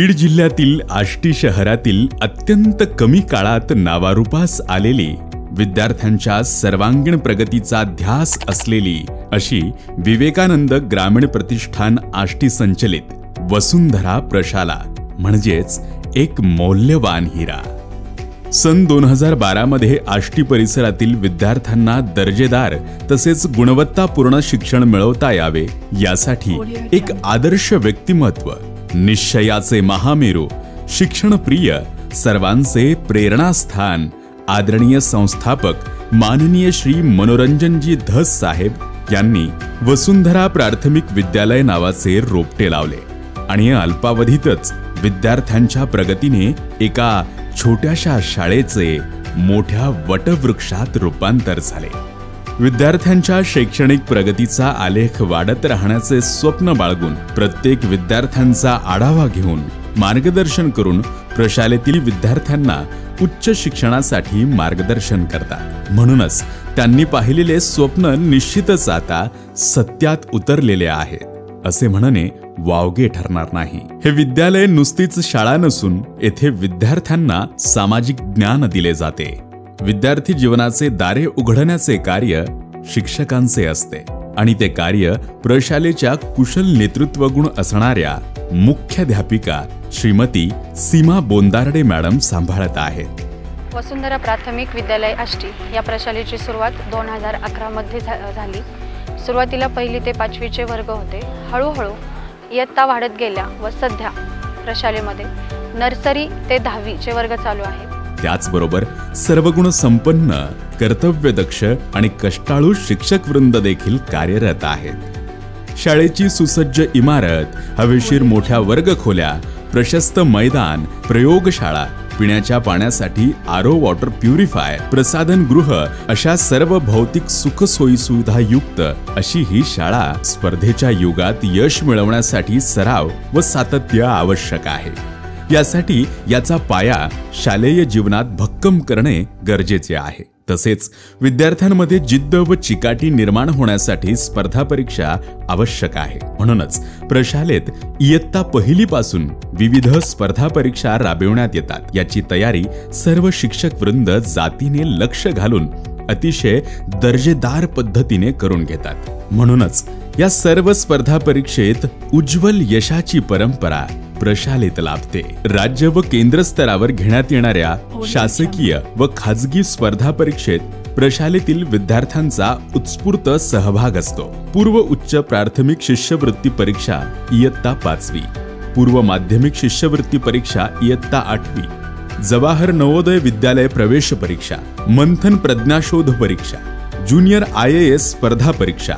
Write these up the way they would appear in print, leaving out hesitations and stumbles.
बीड जिल्ह्यातील आष्टी शहरातील अत्यंत कमी काळात नावारूपास आलेली, विद्यार्थ्यांच्या सर्वांगीण प्रगतीचा ध्यास असलेली अशी विवेकानंद ग्रामीण प्रतिष्ठान आष्टी संचलित वसुंधरा प्रशाला म्हणजेच एक मौल्यवान हिरा। सन 2012 मध्ये आष्टी परिसरातील विद्यार्थ्यांना दर्जेदार तसेच गुणवत्तापूर्ण शिक्षण मिळवता यावे यासाठी एक आदर्श व्यक्तिमत्व, निश्चयाचे महामेरू, शिक्षणप्रिय, सर्वांचे प्रेरणास्थान, आदरणीय संस्थापक माननीय श्री मनोरंजनजी धस साहेब यांनी वसुंधरा प्राथमिक विद्यालय नावाचे रोपटे लावले आणि अल्पावधीतच विद्यार्थ्यांच्या प्रगतीने एका छोट्याशा शाळेचे मोठ्या वटवृक्षात रूपांतर झाले। विद्यार्थ्यांच्या शैक्षणिक प्रगतीचा आलेख वाढत राहण्याचे स्वप्न बाळगून प्रत्येक विद्यार्थ्यांचा आढावा घेऊन मार्गदर्शन करून प्रशालेतील विद्यार्थ्यांना उच्च शिक्षणासाठी मार्गदर्शन करतात। म्हणूनच त्यांनी पाहिलेले स्वप्न निश्चितच आता सत्यात उतरलेले आहे असे म्हणणे वावगे ठरणार नाही। हे विद्यालय नुसतीच शाळा नसून येथे विद्यार्थ्यांना सामाजिक ज्ञान दिले जाते। विद्यार्थी जीवनाचे दारे उघडण्याचे कार्य शिक्षकांचे असते आणि ते कार्य प्रशालेच्या कुशल नेतृत्व गुण असणाऱ्या मुख्याध्यापिका श्रीमती सीमा बोंदारडे मॅडम सांभाळत आहेत। वसुंधरा प्राथमिक विद्यालय आष्टी या प्रशालेची सुरुवात 2011 मध्ये झाली। सुरुवातीला 1ली ते 5वीचे वर्ग होते। हळूहळू इयत्ता वाढत गेल्या व सध्या प्रशालेमध्ये नर्सरी ते 10वीचे वर्ग चालू आहेत। त्याचबरोबर सर्वगुण संपन्न, कर्तव्यदक्ष आणि कष्टाळू शिक्षक वृंद देखील कार्यरत आहेत। शाळेची सुसज्ज इमारत, हवेशीर मोठ्या वर्गखोल्या, प्रशस्त मैदान, प्रयोगशाळा, पिण्याच्या पाण्यासाठी आरो वॉटर प्युरिफायर, प्रसाधन गृह अशा सर्व भौतिक सुख सोयी सुविधा युक्त अशी ही शाळा स्पर्धेच्या युगात यश मिळवण्यासाठी सराव व सातत्य आवश्यक आहे। यासाठी याचा पाया शालेय जीवनात भक्कम करणे गरजेचे आहे। तसेच विद्यार्थ्यांमध्ये जिद्द व चिकाटी निर्माण होण्यासाठी स्पर्धा परीक्षा आवश्यक आहे। म्हणूनच प्रशालेत इयत्ता 1ली पासून विविध स्पर्धा परीक्षा राबविण्यात येतात। याची तयारी सर्व शिक्षक वृंद जातीने लक्ष घालून अतिशय दर्जेदार पद्धतीने करून घेतात। म्हणूनच या सर्व स्पर्धा परीक्षेत उज्ज्वल यशाची परंपरा प्रशालेत लाभते। राज्य व केंद्र स्तरावर घेण्यात येणाऱ्या शासकीय व खाजगी स्पर्धा परीक्षेत प्रशालेतील विद्यार्थ्यांचा उत्स्फूर्त सहभाग असतो। पूर्व उच्च प्राथमिक शिष्यवृत्ती परीक्षा इयत्ता 5वी, पूर्व माध्यमिक शिष्यवृत्ती परीक्षा इयत्ता 8वी, जवाहर नवोदय विद्यालय प्रवेश परीक्षा, मंथन प्रज्ञाशोध परीक्षा, ज्युनियर IAS स्पर्धा परीक्षा,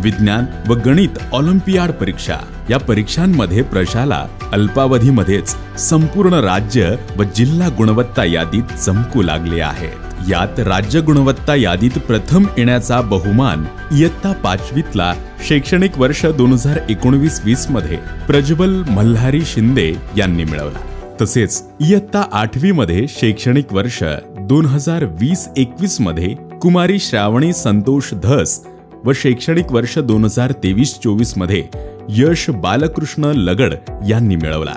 विज्ञान व गणित ऑलिम्पियाड परीक्षा या परीक्षांमध्ये प्रशाला अल्पावधीमध्येच संपूर्ण राज्य व जिल्हा गुणवत्ता यादीत चमकू लागले आहेत। यात राज्य गुणवत्ता यादीत प्रथम येण्याचा बहुमान इयत्ता 5वीतला शैक्षणिक वर्ष 2019-20 मध्ये प्रज्वल मल्हारी शिंदे यांनी मिळवला। तसेच इयत्ता 8वी मध्ये शैक्षणिक वर्ष 2020-21 मध्ये कुमारी श्रावणी संतोष धस व शैक्षणिक वर्ष 2023-24 मध्ये यश बालकृष्ण लगड यांनी मिळवला।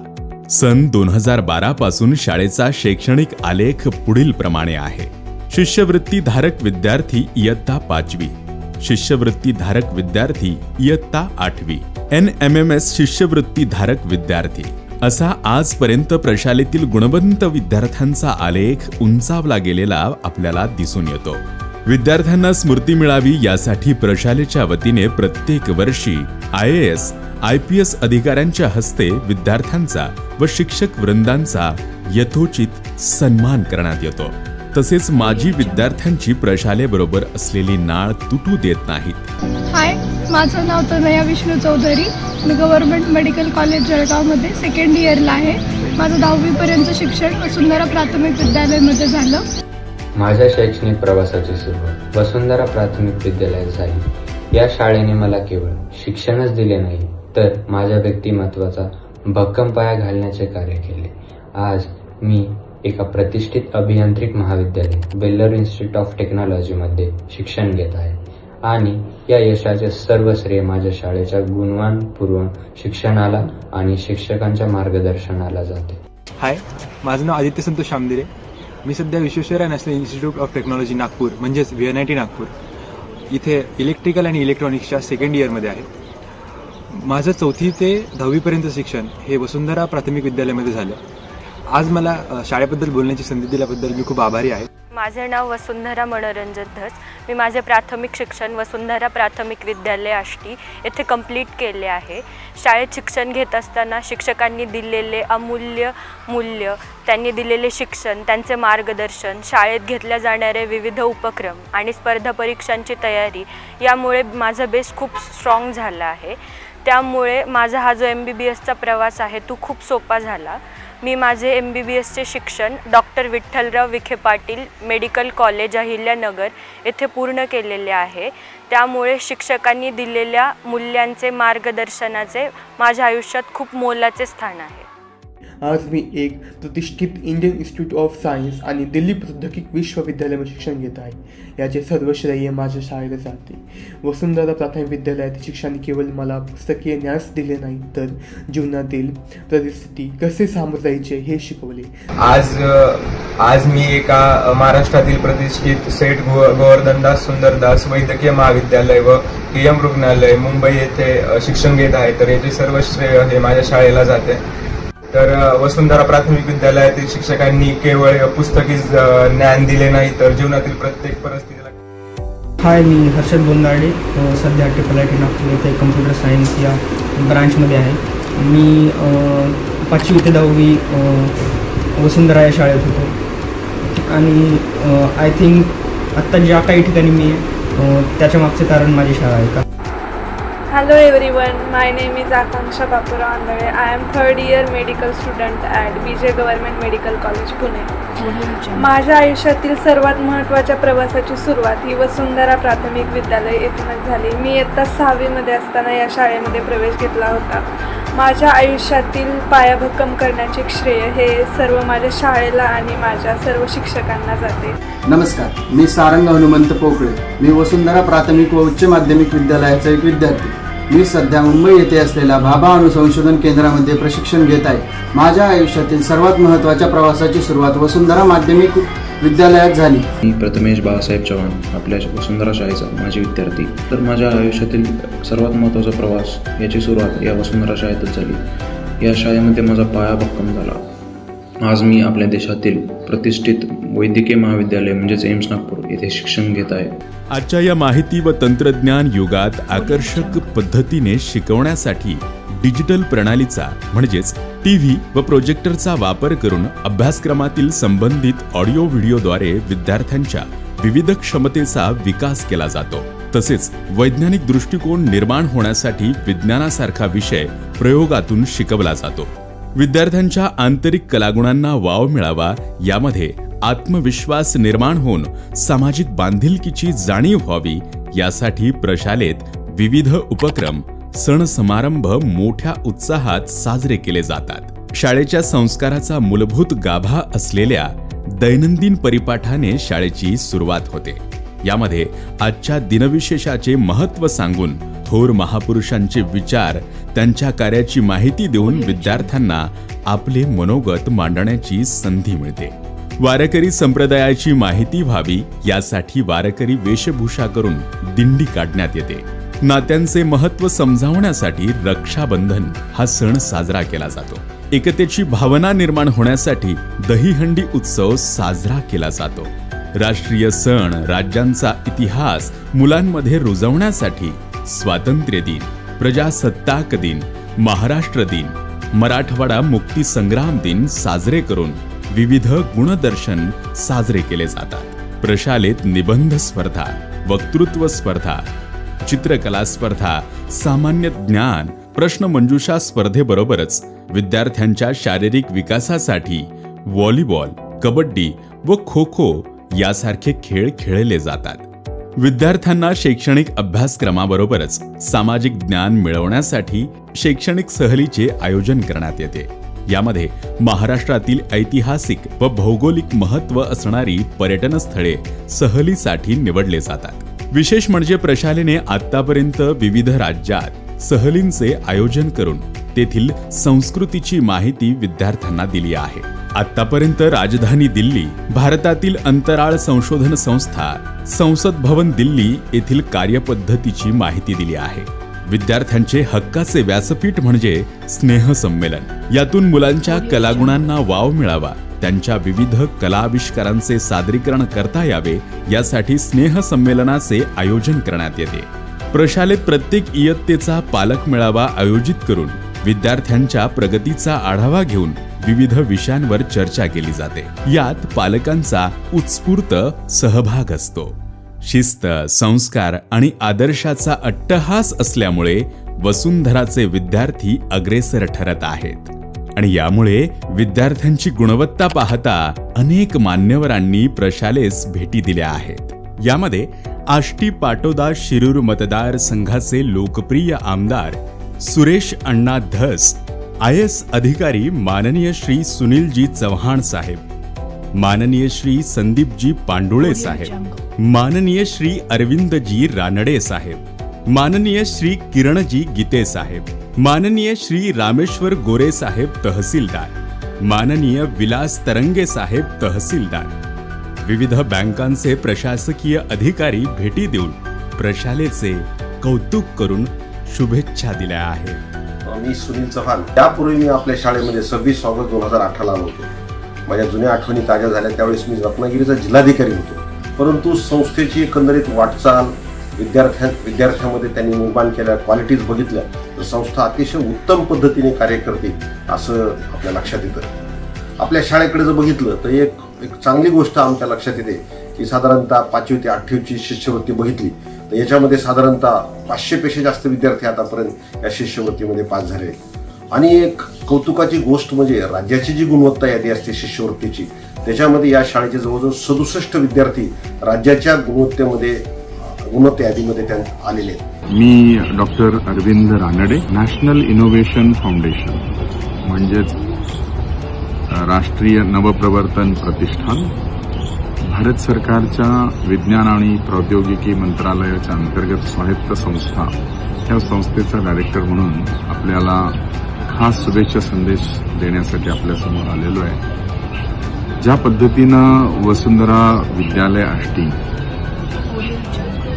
सन 2012 पासून शाळेचा शैक्षणिक आलेख पुढील प्रमाणे आहे। शिष्यवृत्ती धारक विद्यार्थी इयत्ता 5वी, शिष्यवृत्ती धारक विद्यार्थी इयत्ता 8वी, NMMS शिष्यवृत्ती धारक विद्यार्थी असा आजपर्यंत प्रशालेतील गुणवंत विद्यार्थ्यांचा आलेख उंचावला गेलेला आपल्याला दिसून येतो। विद्यार्थ्यांना स्मृती मिळावी यासाठी प्रशालेच्या वतीने प्रत्येक वर्षी IAS, IPS अधिकाऱ्यांच्या हस्ते विद्यार्थ्यांचा व शिक्षक वृंदांचा यथोचित सन्मान करण्यात येतो। तसेच माजी विद्यार्थ्यांची प्रशालेबरोबर असलेली नाळ तुटू देत नाहीत। हाय, माझं नाव तनया विष्णू चौधरी। मी गव्हर्नमेंट मेडिकल कॉलेज जळगावमध्ये 2nd इयरला आहे। माझं 10वी पर्यंत शिक्षण वसुंधरा प्राथमिक विद्यालयामध्ये झालं। माझ्या शैक्षणिक प्रवासाची सुरुवात वसुंधरा प्राथमिक विद्यालयात झाली। या शाळेने मला केवळ शिक्षणच दिले नाही तर माझ्या व्यक्तिमत्वाचा भक्कम पाया घालण्याचे कार्य केले। आज मी एका प्रतिष्ठित अभियांत्रिक महाविद्यालय बेल्लर इन्स्टिट्यूट ऑफ टेक्नॉलॉजी मध्ये शिक्षण घेत आहे। आणि या यशाचे सर्व श्रेय माझ्या शाळेच्या गुणवानपूर्ण शिक्षणाला आणि शिक्षकांच्या मार्गदर्शनाला जाते. हाय, माझं नाव आदित्य संतोष शामदिरे. मी सध्या Visvesvaraya national institute of technology Nagpur म्हणजेच VNIT नागपूर इथे इलेक्ट्रिकल आणि इलेक्ट्रॉनिक्सच्या सेकंड इयरमध्ये आहे. माझं 4थी ते 10वीपर्यंत शिक्षण हे वसुंधरा प्राथमिक विद्यालयामध्ये झालं. आज मला शाळेबद्दल बोलण्याची संधी दिल्याबद्दल मी खूप आभारी आहे. माझे नाव वसुंधरा मनोरंजन धस. मी माझे प्राथमिक शिक्षण वसुंधरा प्राथमिक विद्यालय आष्टी येथे कंप्लीट केले आहे. शाळेत शिक्षण घेत असताना शिक्षकांनी दिलेले अमूल्य मूल्य, त्यांनी दिलेले शिक्षण, त्यांचे मार्गदर्शन, शाळेत घेतल्या जाणारे विविध उपक्रम आणि स्पर्धा परीक्षांची तयारी यामुळे माझा बेस खूप स्ट्रॉंग झाला आहे. त्यामुळे माझा हा जो MBBSचा प्रवास आहे तो खूप सोपा झाला. मी माझे MBBSचे शिक्षण doctor Vitthalrao Vikhe Patil medical college Ahilyanagar येथे पूर्ण केलेले आहे. त्यामुळे शिक्षकांनी दिलेल्या मूल्यांचे, मार्गदर्शनाचे माझ्या आयुष्यात खूप मोलाचे स्थान आहे. आज मी एक प्रतिष्ठित इंडियन इन्स्टिट्यूट ऑफ सायन्स आणि दिल्ली प्रौद्योगिक विश्वविद्यालयामध्ये शिक्षण घेत आहे. याचे सर्व श्रेय माझ्या शाळेला जाते. वसुंधरा प्राथमिक विद्यालयातील शिक्षण केवळ मला पुस्तकीय ज्ञानच दिले नाही, तर जीवनातील परिस्थिती कसे सामोरायचे हे शिकवले. आज मी एका महाराष्ट्रातील प्रतिष्ठित सेठ गोवर्धनदास सुंदरदास वैद्यकीय महाविद्यालय व KM रुग्णालय मुंबई येथे शिक्षण घेत आहे. तर याचे सर्व श्रेय हे माझ्या शाळेला जाते. तर वसुंधरा प्राथमिक विद्यालयातील शिक्षकांनी केवळ पुस्तकी ज्ञान दिले नाही, तर जीवनातील प्रत्येक परिस्थितीला. हाय, मी हर्षद बोंदाडे. सध्या IIT नागपूर येथे कम्प्युटर सायन्स या ब्रांचमध्ये आहे. मी 5वी ते 10वी वसुंधरा या शाळेत होतो आणि आय थिंक आत्ता ज्या काही ठिकाणी मी त्याच्या मागचे कारण माझी शाळा आहे. Hello everyone, my name is Akanksha Bapura Andale. I am 3rd year medical student at BJ Government Medical College, Pune. माझ्या आयुष्यातील सर्वात महत्त्वाच्या प्रवासाची सुरुवात ही वसुंधरा प्राथमिक विद्यालय येथूनच झाली. मी इयत्ता 6वीमध्ये असताना या शाळेमध्ये प्रवेश घेतला होता. माझ्या आयुष्यातील पायाभक्कम करण्याचे श्रेय हे सर्व माझ्या शाळेला आणि माझ्या सर्व शिक्षकांना जाते. नमस्कार, मी सारंग हनुमंत पोकळे. मी वसुंधरा प्राथमिक व उच्च माध्यमिक विद्यालयाचा एक विद्यार्थी. मी सध्या मुंबई येथे असलेल्या भाभा अणुसंशोधन केंद्रामध्ये प्रशिक्षण घेत आहे. माझ्या आयुष्यातील सर्वात महत्त्वाच्या प्रवासाची सुरुवात वसुंधरा माध्यमिक विद्यालयात झाली. मी प्रथमेश बाळासाहेब चव्हाण, आपल्या वसुंधरा शाळेचा माजी विद्यार्थी. तर माझ्या आयुष्यातील सर्वात महत्त्वाचा प्रवास याची सुरुवात या वसुंधरा शाळेतच झाली. या शाळेमध्ये माझा पाया भक्कम झाला. आज मी आपल्या देशातील प्रतिष्ठित वैद्यकीय महाविद्यालय म्हणजेच एम्स नागपूर येथे शिक्षण घेत आहे. आजच्या या माहिती व तंत्रज्ञान युगात आकर्षक पद्धतीने शिकवण्यासाठी डिजिटल प्रणालीचा म्हणजेच TV व प्रोजेक्टरचा वापर करून अभ्यासक्रमातील संबंधित ऑडिओ व्हिडिओद्वारे विद्यार्थ्यांच्या विविध क्षमतेचा विकास केला जातो. तसेच वैज्ञानिक दृष्टिकोन निर्माण होण्यासाठी विज्ञानासारखा विषय प्रयोगातून शिकवला जातो. विद्यार्थ्यांच्या आंतरिक कलागुणांना वाव मिळावा, यामध्ये आत्मविश्वास निर्माण होऊन सामाजिक बांधिलकीची जाणीव व्हावी, यासाठी प्रशालेत विविध उपक्रम, सण समारंभ मोठ्या उत्साहात साजरे केले जातात. शाळेच्या संस्काराचा मूलभूत गाभा असलेल्या दैनंदिन परिपाठाने शाळेची सुरुवात होते. यामध्ये आजच्या दिनविशेषाचे महत्त्व सांगून थोर महापुरुषांचे विचार, त्यांच्या कार्याची माहिती देऊन विद्यार्थ्यांना आपले मनोगत मांडण्याची संधी मिळते. वारकरी संप्रदायाची माहिती व्हावी, यासाठी वारकरी वेशभूषा करून दिंडी काढण्यात येते. नात्यांचे महत्त्व समजावण्यासाठी रक्षाबंधन हा सण साजरा केला जातो. एकतेची भावना निर्माण होण्यासाठी दहीहंडी उत्सव साजरा केला जातो. राष्ट्रीय सण, राज्यांचा इतिहास मुलांमध्ये रुजवण्यासाठी स्वातंत्र्य दिन, प्रजासत्ताक दिन, महाराष्ट्र दिन, मराठवाडा मुक्ती संग्राम दिन साजरे करून विविध गुणदर्शन साजरे केले जातात. प्रशालेत निबंध स्पर्धा, वक्तृत्व स्पर्धा, चित्रकला स्पर्धा, सामान्य ज्ञान, प्रश्नमंजुषा स्पर्धेबरोबरच विद्यार्थ्यांच्या शारीरिक विकासासाठी व्हॉलीबॉल, कबड्डी व खो खो यासारखे खेळ खेळले जातात. विद्यार्थ्यांना शैक्षणिक अभ्यासक्रमाबरोबरच सामाजिक ज्ञान मिळवण्यासाठी शैक्षणिक सहलीचे आयोजन करण्यात येते. यामध्ये महाराष्ट्रातील ऐतिहासिक व भौगोलिक महत्त्व असणारी पर्यटन स्थळे सहलीसाठी निवडले जातात. विशेष म्हणजे प्रशालेने आतापर्यंत विविध राज्यात सहलींचे आयोजन करून तेथील संस्कृतीची माहिती विद्यार्थ्यांना दिली आहे। आतापर्यंत राजधानी दिल्ली, भारतातील अंतराळ संशोधन संस्था, संसद भवन दिल्ली येथील कार्यपद्धतीची माहिती दिली आहे। विद्यार्थ्यांचे हक्काचे व्यासपीठ म्हणजे स्नेह संमेलन। यातून मुलांच्या कलागुणांना वाव मिळावा, त्यांच्या विविध कलाविष्कारांचे सादरीकरण करता यावे यासाठी स्नेह संमेलनाचे आयोजन करण्यात येते। प्रशालेत प्रत्येक इयत्तेचा पालक मेळावा आयोजित करून विद्यार्थ्यांच्या प्रगतीचा आढावा घेऊन विविध विषयांवर चर्चा केली जाते। यात पालकांचा उत्स्फूर्त सहभाग असतो। शिस्त, संस्कार आणि आदर्शाचा अट्टहास असल्यामुळे वसुंधराचे विद्यार्थी अग्रेसर ठरत आहेत आणि यामुळे विद्यार्थ्यांची गुणवत्ता पाहता अनेक मान्यवरांनी प्रशालेस भेटी दिल्या आहेत। यामध्ये आष्टी पाटोदा शिरूर मतदार संघाचे लोकप्रिय आमदार सुरेश अण्णा धस, IAS अधिकारी माननीय श्री सुनीलजी चव्हाण साहेब, माननीय श्री संदीपजी पांडुळे साहेब, माननीय श्री अरविंदजी रानडे साहेब, माननीय श्री किरणजी गीते साहेब, माननीय श्री रामेश्वर गोरे साहेब तहसीलदार, माननीय विलास तरंगे साहेब तहसीलदार, विविध बँकांचे प्रशासकीय अधिकारी भेटी देऊन प्रशालेचे कौतुक करून शुभेच्छा दिल्या आहेत। मी सुनील चव्हाण। त्यापूर्वी मी आपल्या शाळेमध्ये 26 ऑगस्ट 2018 आलो होतो। माझ्या जुन्या आठवणी ताज्या झाल्या। त्यावेळेस मी रत्नागिरीचा जिल्हाधिकारी होतो, परंतु संस्थेची एकंदरीत वाटचाल, विद्यार्थ्यांमध्ये त्यांनी निर्माण केल्या क्वालिटीज बघितल्या तर संस्था अतिशय उत्तम पद्धतीने कार्य करते असं आपल्या लक्षात येतं। आपल्या शाळेकडे जर बघितलं तर एक चांगली गोष्ट आमच्या लक्षात येते की साधारणतः 5वी ते 8वीची शिष्यवृत्ती बघितली तर याच्यामध्ये साधारणतः 500 पेक्षा जास्त विद्यार्थी आतापर्यंत या शिष्यवृत्तीमध्ये पास झाले। आणि एक कौतुकाची गोष्ट म्हणजे राज्याची जी गुणवत्ता यादी असते शिष्यवृत्तीची, त्याच्यामध्ये या शाळेचे जवळजवळ 67 विद्यार्थी राज्याच्या गुणवत्ता यादीमध्ये त्यांना आलेले आहेत। मी doctor Arvind Ranade, national innovation foundation म्हणजेच राष्ट्रीय नवप्रवर्तन प्रतिष्ठान, भारत सरकारच्या विज्ञान आणि प्रौद्योगिकी मंत्रालयाच्या अंतर्गत स्वायत्त संस्था, या संस्थेचा डायरेक्टर म्हणून आपल्याला खास शुभेच्छा संदेश देण्यासाठी आपल्यासमोर आलेलो आहे। ज्या पद्धतीनं वसुंधरा विद्यालय आष्टी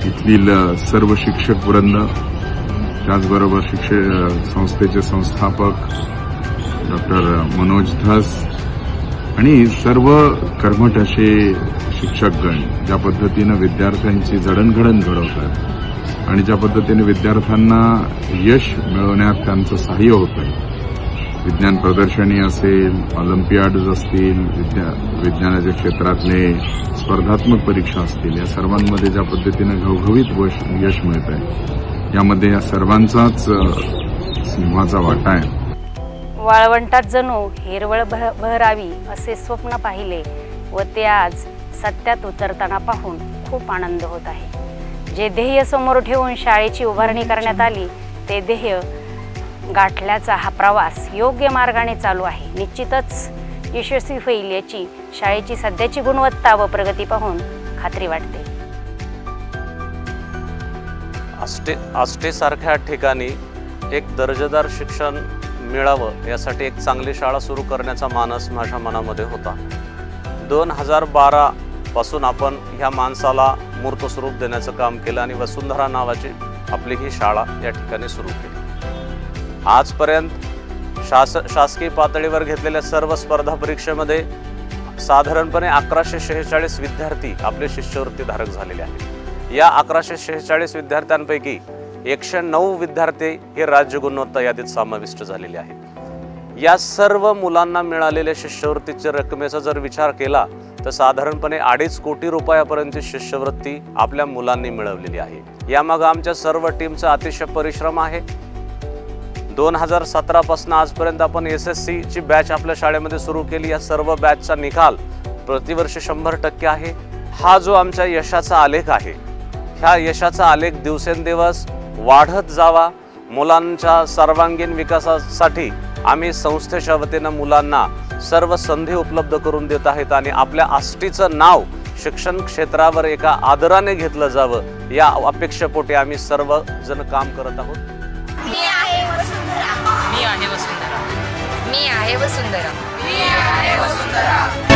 इथलील सर्व शिक्षक वृंद, त्याचबरोबर संस्थेचे संस्थापक डॉक्टर मनोज धस आणि सर्व कर्मठ असे शिक्षकगण ज्या पद्धतीनं विद्यार्थ्यांची जडणघडण घडवतात आणि ज्या पद्धतीने विद्यार्थ्यांना यश मिळवण्यात त्यांचं सहाय्य होतं, विज्ञान प्रदर्शनी असेल, ऑलिम्पियाड्स असतील, विज्ञानाच्या क्षेत्रातले स्पर्धात्मक परीक्षा असतील, या सर्वांमध्ये ज्या पद्धतीनं घवघवीत यश मिळत आहे, यामध्ये या सर्वांचाच सिंहाचा वाटा आहे। वाळवंटात जणू हिरवळ बहरावी असे स्वप्न पाहिले व ते आज सत्यात उतरताना पाहून खूप आनंद होत आहे। जे ध्येय समोर ठेवून शाळेची उभारणी करण्यात आली ते ध्येय गाठल्याचा हा प्रवास योग्य मार्गाने चालू आहे। निश्चितच यशस्वी होईल याची शाळेची सध्याची गुणवत्ता व प्रगती पाहून खात्री वाटते। आष्टीसारख्या ठिकाणी एक दर्जेदार शिक्षण मिळावं यासाठी एक चांगली शाळा सुरू करण्याचा मानस माझ्या मनामध्ये होता। 2012 पासून आपण ह्या माणसाला मूर्त स्वरूप देण्याचं काम केलं आणि वसुंधरा नावाची आपली ही शाळा या ठिकाणी सुरू केली। आजपर्यंत शासकीय पातळीवर घेतलेल्या सर्व स्पर्धा परीक्षेमध्ये साधारणपणे 1146 विद्यार्थी आपले शिष्यवृत्ती धारक झालेले आहेत। या 1146 विद्यार्थ्यांपैकी 109 विद्यार्थी हे राज्य गुणवत्ता यादीत समाविष्ट झालेले आहेत। या सर्व मुलांना मिळालेल्या शिष्यवृत्तीच्या रकमेचा जर विचार केला तर साधारणपणे 2.5 कोटी रुपयापर्यंतची शिष्यवृत्ती आपल्या मुलांनी मिळवलेली आहे। यामागे आमच्या सर्व टीमचा अतिशय परिश्रम आहे। 2017 पासून आजपर्यंत आपण SSC ची बॅच आपल्या शाळेमध्ये सुरू केली। या सर्व बॅचचा निकाल प्रतिवर्षी 100% आहे। हा जो आमच्या यशाचा आलेख आहे, ह्या यशाचा आलेख दिवसेंदिवस वाढत जावा। मुलांच्या सर्वांगीण विकासासाठी आम्ही संस्थेच्या वतीने मुलांना सर्व संधी उपलब्ध करून देत आहेत आणि आपल्या आष्टीचं नाव शिक्षण क्षेत्रावर एका आदराने घेतलं जावं या अपेक्षेपोटी आम्ही सर्वजण काम करत आहोत. मी आहे वसुंधरा. मी आहे वसुंधरा. मी आहे वसुंधरा. मी आहे वसुंधरा.